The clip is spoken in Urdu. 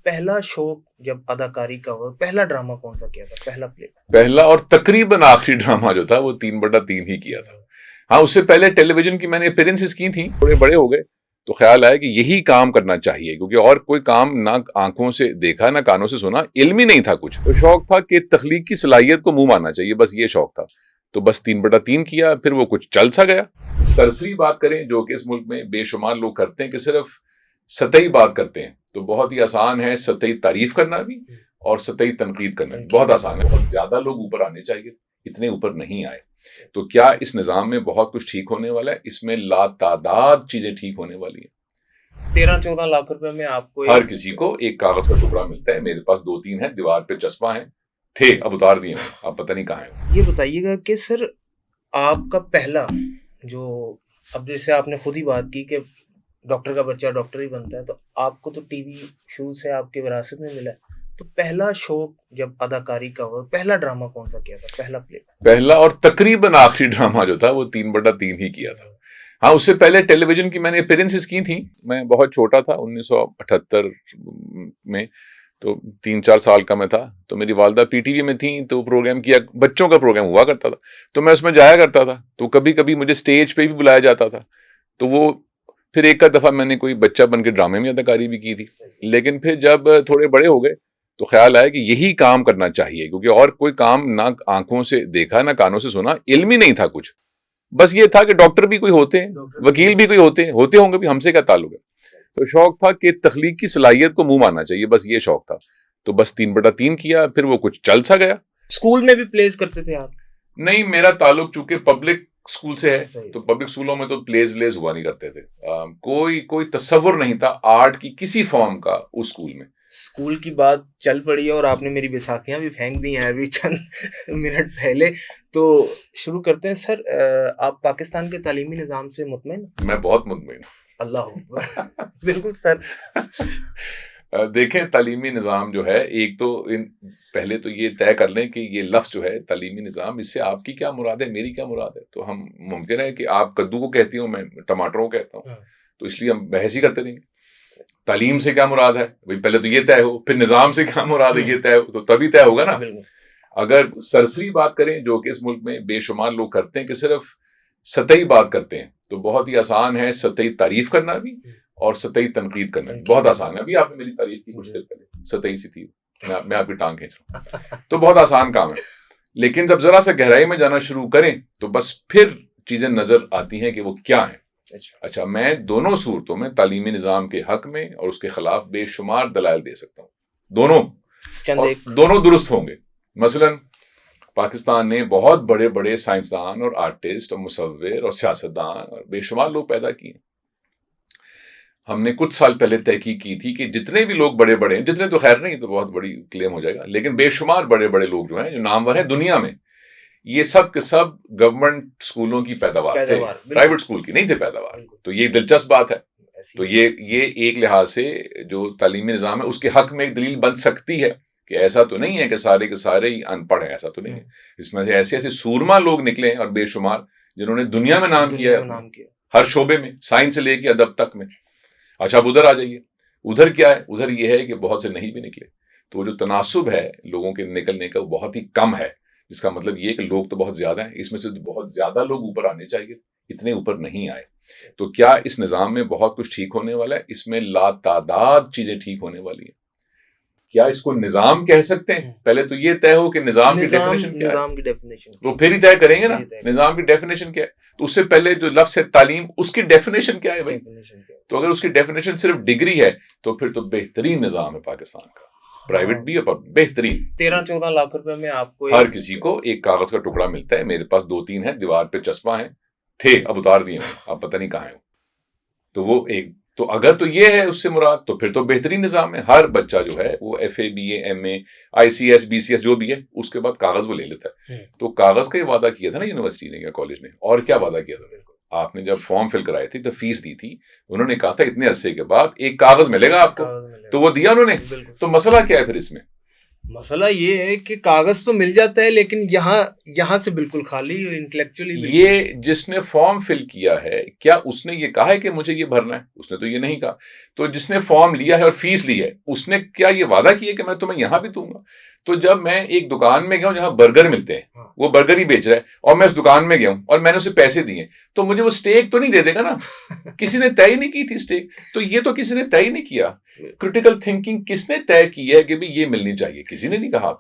پہلا شوق جب اداکاری کا ہوا، پہلا ڈرامہ کون سا کیا تھا، پہلا پلے؟ پہلا اور تقریباً آخری ڈرامہ جو تھا وہ 3/3 ہی کیا تھا. ہاں، اس سے پہلے ٹیلی ویژن کی میں نے اپیرنسز کی تھیں. تھوڑے بڑے ہو گئے تو خیال آیا کہ یہی کام کرنا چاہیے، کیونکہ اور کوئی کام نہ آنکھوں سے دیکھا نہ کانوں سے سنا، علم ہی نہیں تھا کچھ. تو شوق تھا کہ تخلیق کی صلاحیت کو منہ مارنا چاہیے، بس یہ شوق تھا. تو بس 3/3 کیا، پھر وہ کچھ چل سا گیا. سرسری بات کریں جو کہ اس ملک میں بے شمار لوگ کرتے ہیں کہ صرف سطحی بات کرتے ہیں، تو بہت ہی آسان ہے سطحی تعریف کرنا بھی اور سطحی تنقید کرنا بھی بہت آسان ہے. بہت زیادہ لوگ اوپر آنے چاہیے، اتنے اوپر نہیں آئے. تو کیا اس نظام میں بہت کچھ ٹھیک ہونے والا ہے؟ اس میں لاتعداد چیزیں ٹھیک ہونے والی ہیں. 13-14 لاکھ روپے میں آپ کو ہر کسی کو ایک کاغذ کا ٹکڑا ملتا ہے. میرے پاس 2-3 ہیں، دیوار پہ چسپاں ہیں، تھے اب اتار دیے ہیں، اب پتہ نہیں کہاں ہیں. یہ بتائیے گا کہ سر آپ کا پہلا جو، اب جیسے آپ نے خود ہی بات کی کہ ڈاکٹر کا بچہ ڈاکٹر ہی بنتا ہے، تو آپ کو تو ٹی وی شروع سے آپ کے وراثت میں ملا ہے. تو پہلا شوق جب اداکاری کا ہوا، پہلا ڈرامہ کون سا کیا تھا، پہلا پلے؟ پہلا اور تقریباً آخری ڈرامہ جو تھا وہ 3/3 ہی کیا تھا. ہاں، اس سے پہلے ٹیلی ویژن کی میں نے اپیرنسز کی تھیں. میں بہت چھوٹا تھا، 1978 میں، تو 3-4 سال کا میں تھا. تو میری والدہ پی ٹی وی میں تھیں، تو پروگرام کیا، بچوں کا پروگرام ہوا کرتا تھا، تو میں اس میں جایا کرتا تھا. تو کبھی کبھی مجھے سٹیج پہ بھی بلایا جاتا تھا. تو وہ پھر ایک دفعہ میں نے کوئی بچہ بن کے ڈرامے میں اداکاری بھی کی تھی. لیکن پھر جب تھوڑے بڑے ہو گئے تو خیال آیا کہ یہی کام کرنا چاہیے، کیونکہ اور کوئی کام نہ آنکھوں سے دیکھا نہ کانوں سے سنا، علم ہی نہیں تھا کچھ. بس یہ تھا کہ ڈاکٹر بھی کوئی ہوتے ہیں، وکیل بھی کوئی ہوتے ہوں گے بھی، ہم سے کیا تعلق ہے. تو شوق تھا کہ تخلیق کی صلاحیت کو منہ مارنا چاہیے، بس یہ شوق تھا. تو بس 3/3 کیا، پھر وہ کچھ چل سا گیا. اسکول میں بھی پلیز کرتے تھے آپ؟ نہیں، میرا تعلق چونکہ پبلک اسکول سے ہے، تو پبلک اسکولوں میں تو پلیز ہوا نہیں کرتے تھے. کوئی تصور نہیں تھا آرٹ کی کسی فارم کا اس اسکول میں. اسکول کی بات چل پڑی ہے اور آپ نے میری بیساکھیاں بھی پھینک دی ہیں ابھی چند منٹ پہلے. تو شروع کرتے ہیں. سر آپ پاکستان کے تعلیمی نظام سے مطمئن؟ میں بہت مطمئن ہوں. اللہ اکبر. بالکل سر. دیکھیں، تعلیمی نظام جو ہے، ایک تو پہلے تو یہ طے کر لیں کہ یہ لفظ جو ہے تعلیمی نظام، اس سے آپ کی کیا مراد ہے، میری کیا مراد ہے. تو ہم ممکن ہے کہ آپ کدو کو کہتی ہوں، میں ٹماٹروں کو کہتا ہوں، تو اس لیے ہم بحث ہی کرتے رہیں گے. تعلیم سے کیا مراد ہے بھائی، پہلے تو یہ طے ہو، پھر نظام سے کیا مراد ہے یہ طے ہو، تو تبھی طے ہوگا نا. اگر سرسری بات کریں جو کہ اس ملک میں بے شمار لوگ کرتے ہیں کہ صرف سطحی بات کرتے ہیں، تو بہت ہی آسان ہے سطحی تعریف کرنا بھی اور سطحی تنقید کرنا بھی بہت آسان ہے. ابھی آپ نے میری تعریف کی کچھ دیر پہلے، سطحی سی تھی، میں آپ کی ٹانگ کھینچ رہا ہوں. تو بہت آسان کام ہے. لیکن جب ذرا سا گہرائی میں جانا شروع کریں تو بس پھر چیزیں نظر آتی ہیں کہ وہ کیا ہیں. اچھا، میں دونوں صورتوں میں تعلیمی نظام کے حق میں اور اس کے خلاف بے شمار دلائل دے سکتا ہوں. دونوں درست ہوں گے. مثلا پاکستان نے بہت بڑے بڑے سائنسدان اور آرٹسٹ اور مصور اور سیاستدان اور بے شمار لوگ پیدا کیے. ہم نے کچھ سال پہلے تحقیق کی تھی کہ جتنے بھی لوگ بڑے بڑے ہیں، جتنے تو خیر نہیں، تو بہت بڑی کلیم ہو جائے گا، لیکن بے شمار بڑے بڑے لوگ جو ہیں، جو نامور ہیں دنیا میں، یہ سب کے سب گورنمنٹ اسکولوں کی پیداوار تھے، پرائیویٹ اسکول کی نہیں تھے پیداوار. تو یہ دلچسپ بات ہے. تو یہ ایک لحاظ سے جو تعلیمی نظام ہے اس کے حق میں ایک دلیل بن سکتی ہے کہ ایسا تو نہیں ہے کہ سارے کے سارے ہی ان پڑھ ہیں، ایسا تو نہیں ہے. اس میں سے ایسے سورما لوگ نکلے ہیں اور بے شمار، جنہوں نے دنیا میں نام کیا ہے، ہر شعبے میں، سائنس سے لے کے ادب تک میں. اچھا، اب ادھر آ جائیے. ادھر کیا ہے؟ ادھر یہ ہے کہ بہت سے نہیں بھی نکلے. تو جو تناسب ہے لوگوں کے نکلنے کا وہ بہت ہی کم ہے. جس کا مطلب یہ کہ لوگ تو بہت زیادہ ہیں، اس میں سے بہت زیادہ لوگ اوپر آنے چاہیے، اتنے اوپر نہیں آئے. تو کیا اس نظام میں بہت کچھ ٹھیک ہونے والا ہے؟ اس میں لاتعداد چیزیں ٹھیک ہونے والی ہیں. کیا اس کو نظام کہہ سکتے ہیں؟ پہلے تو یہ طے ہو کہ نظام کی ڈیفینیشن کیا ہے، تو پھر ہی طے کریں گے نا نظام کی ڈیفینیشن کیا ہے. تو اس سے پہلے جو لفظ ہے تعلیم، اس کی ڈیفینیشن کیا ہے بھائی؟ تو اگر اس کی ڈیفینیشن صرف ڈگری ہے تو پھر تو بہترین نظام ہے پاکستان کا، پرائیویٹ بھی ہے پر بہترین. 13-14 لاکھ روپے میں آپ کو ہر کسی کو ایک کاغذ کا ٹکڑا ملتا ہے. میرے پاس 2-3 ہیں، دیوار پہ چسپاں ہیں، تھے اب اتار دیے ہیں، اب پتہ نہیں کہاں ہیں. تو وہ ایک، تو اگر تو یہ ہے اس سے مراد، تو پھر تو بہترین نظام ہے. ہر بچہ جو ہے وہ F A, B A, M A, I C S, B C S جو بھی ہے، اس کے بعد کاغذ وہ لے لیتا ہے. تو کاغذ کا یہ وعدہ کیا تھا نا یونیورسٹی نے یا کالج نے، اور کیا وعدہ کیا تھا؟ آپ نے جب فارم فل کرائے تھے تو فیس دی تھی، انہوں نے کہا تھا اتنے عرصے کے بعد ایک کاغذ ملے گا آپ کو، تو وہ دیا انہوں نے. تو مسئلہ کیا ہے پھر اس میں؟ مسئلہ یہ ہے کہ کاغذ تو مل جاتا ہے لیکن یہاں سے بالکل خالی انٹلیکچولی. یہ جس نے فارم فل کیا ہے کیا اس نے یہ کہا ہے کہ مجھے یہ بھرنا ہے؟ اس نے تو یہ نہیں کہا. تو جس نے فارم لیا ہے اور فیس لی ہے اس نے کیا یہ وعدہ کیا کہ میں تمہیں یہاں بھی دوں گا؟ تو جب میں ایک دکان میں گیا ہوں جہاں برگر ملتے ہیں, وہ برگر ہی بیچ رہا ہے, اور میں اس دکان میں گیا ہوں اور میں نے اسے پیسے دیے, تو مجھے وہ اسٹیک تو نہیں دے دے گا نا. کسی نے طے نہیں کی تھی اسٹیک, تو یہ تو کسی نے طے نہیں کیا. کریٹیکل تھنکنگ کس نے طے کی ہے کہ بھی یہ ملنی چاہیے؟ کسی نے نہیں کہا.